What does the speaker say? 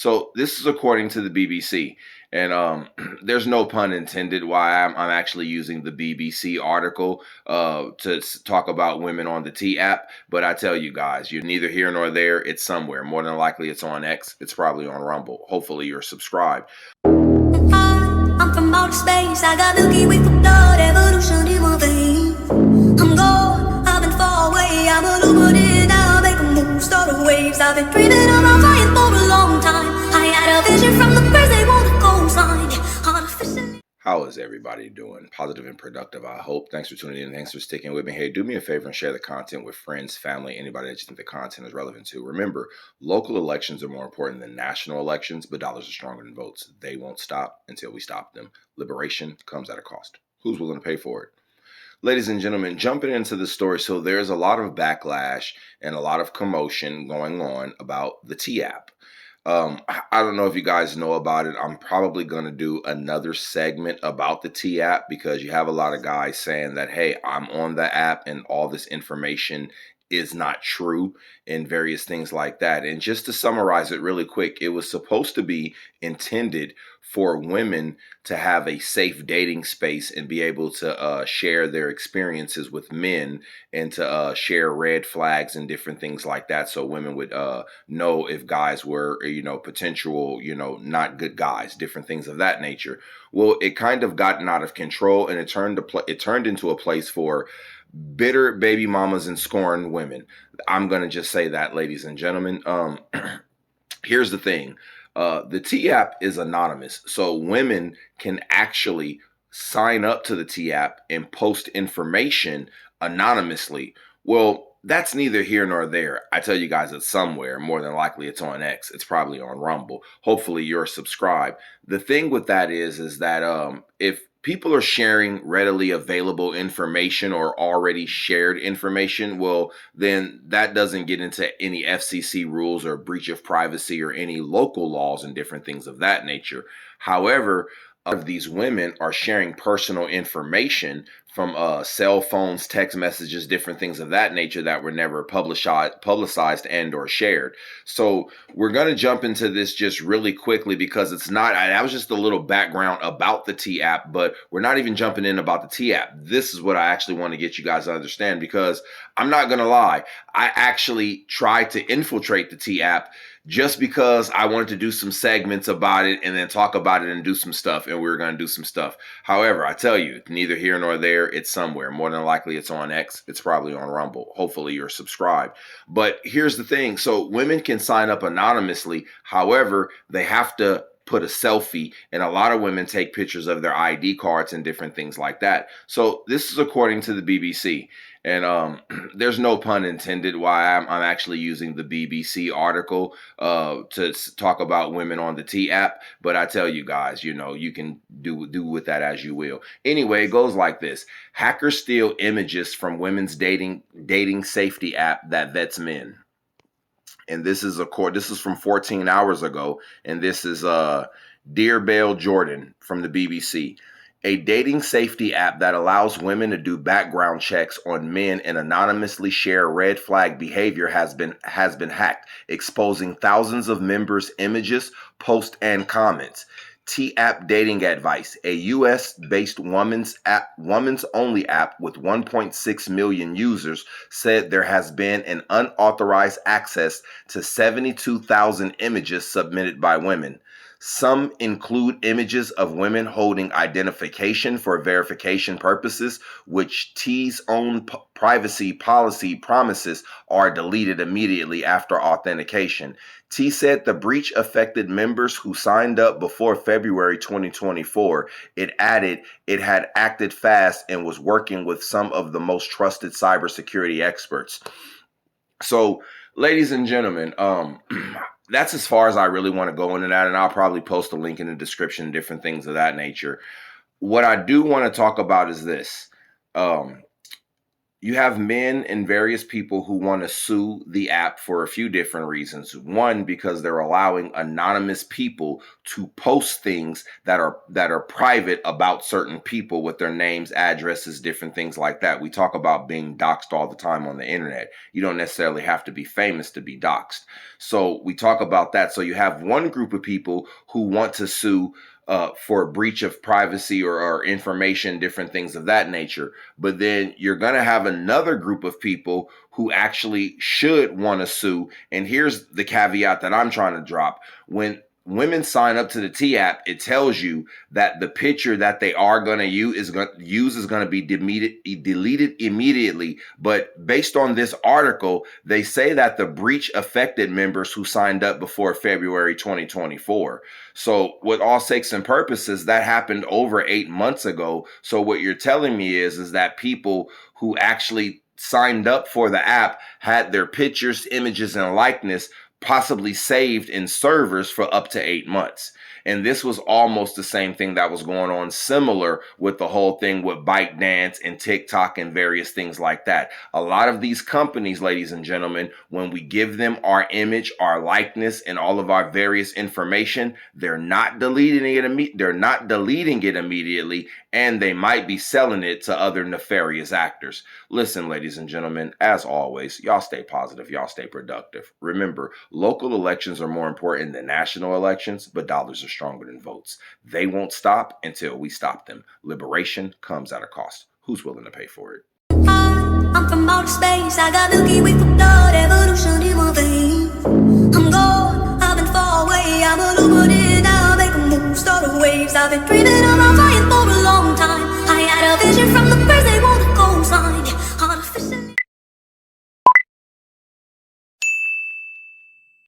So this is according to the BBC, and there's no pun intended why I'm actually using the BBC article to talk about women on the T app. But I tell you guys, you're neither here nor there. It's somewhere. More than likely, it's on X. It's probably on Rumble. Hopefully, you're subscribed. I'm from outer space. I got Milky Way for blood, evolution in my veins. I'm gone, I've been far away. I'm illuminated now, make a move, start a waves. I've been dreaming about flying for a long time. I had a vision from the birds, they want a goal sign. Artificially. How is everybody doing? Positive and productive, I hope. Thanks for tuning in. Thanks for sticking with me. Hey, do me a favor and share the content with friends, family, anybody that you think the content is relevant to. Remember, local elections are more important than national elections, but dollars are stronger than votes. They won't stop until we stop them. Liberation comes at a cost. Who's willing to pay for it? Ladies and gentlemen, jumping into the story. So there's a lot of backlash and a lot of commotion going on about the T app. I don't know if you guys know about it. I'm probably going to do another segment about the T app because you have a lot of guys saying that, hey, I'm on the app and all this information is not true and various things like that. And just to summarize it really quick, it was supposed to be intended for women to have a safe dating space and be able to share their experiences with men and to share red flags and different things like that, so women would know if guys were, potential, not good guys, different things of that nature. Well, it kind of gotten out of control, and it turned into a place for bitter baby mamas and scorned women. I'm gonna just say that, ladies and gentlemen. Here's the thing. The T app is anonymous, so women can actually sign up to the T app and post information anonymously. Well, that's neither here nor there. I tell you guys, it's somewhere. More than likely, it's on X. It's probably on Rumble. Hopefully, you're subscribed. The thing with that is that if people are sharing readily available information or already shared information, well, then that doesn't get into any FCC rules or breach of privacy or any local laws and different things of that nature. However, of these women are sharing personal information from cell phones, text messages, different things of that nature that were never publicized and or shared. So we're going to jump into this just really quickly because it's not, that was just a little background about the T app, but we're not even jumping in about the T app. This is what I actually want to get you guys to understand, because I'm not going to lie. I actually tried to infiltrate the T app just because I wanted to do some segments about it and then talk about it and do some stuff, and we were going to do some stuff. However, I tell you, neither here nor there. It's somewhere. More than likely, it's on X. It's probably on Rumble. Hopefully, you're subscribed. But here's the thing. So women can sign up anonymously. However, they have to put a selfie, and a lot of women take pictures of their ID cards and different things like that. So this is according to the BBC. And there's no pun intended why I'm actually using the BBC article to talk about women on the T app. But I tell you guys, you can do with that as you will. Anyway, it goes like this. Hackers steal images from women's dating safety app that vets men. And this is from 14 hours ago. And this is Dear Bale Jordan from the BBC. A dating safety app that allows women to do background checks on men and anonymously share red flag behavior has been hacked, exposing thousands of members' images, posts, and comments. T-App Dating Advice, a U.S.-based women's only app with 1.6 million users, said there has been an unauthorized access to 72,000 images submitted by women. Some include images of women holding identification for verification purposes, which T's own privacy policy promises are deleted immediately after authentication. T said the breach affected members who signed up before February 2024. It added it had acted fast and was working with some of the most trusted cybersecurity experts. So, ladies and gentlemen, that's as far as I really want to go into that, and I'll probably post a link in the description, different things of that nature. What I do want to talk about is this. You have men and various people who want to sue the app for a few different reasons. One, because they're allowing anonymous people to post things that are private about certain people with their names, addresses, different things like that. We talk about being doxxed all the time on the internet. You don't necessarily have to be famous to be doxxed. So we talk about that. So you have one group of people who want to sue for breach of privacy or information, different things of that nature. But then you're going to have another group of people who actually should want to sue. And here's the caveat that I'm trying to drop. When women sign up to the T app, it tells you that the picture that they are going to use is going to be deleted immediately. But based on this article, they say that the breach affected members who signed up before February 2024. So, with all sakes and purposes, that happened over 8 months ago. So, what you're telling me is that people who actually signed up for the app had their pictures, images, and likeness possibly saved in servers for up to 8 months. And this was almost the same thing that was going on, similar with the whole thing with ByteDance and TikTok and various things like that. A lot of these companies, ladies and gentlemen, when we give them our image, our likeness, and all of our various information, they're not deleting it immediately, and they might be selling it to other nefarious actors. Listen, ladies and gentlemen, as always, y'all stay positive, y'all stay productive. Remember, local elections are more important than national elections, but dollars are stronger than votes. They won't stop until we stop them. Liberation comes at a cost. Who's willing to pay for it? I'm from outer space, I got Milky Way for blood, evolution in my veins. I'm gone, I've been far away, I'm illuminated, I'll make a move, start the waves, I've been dreaming of my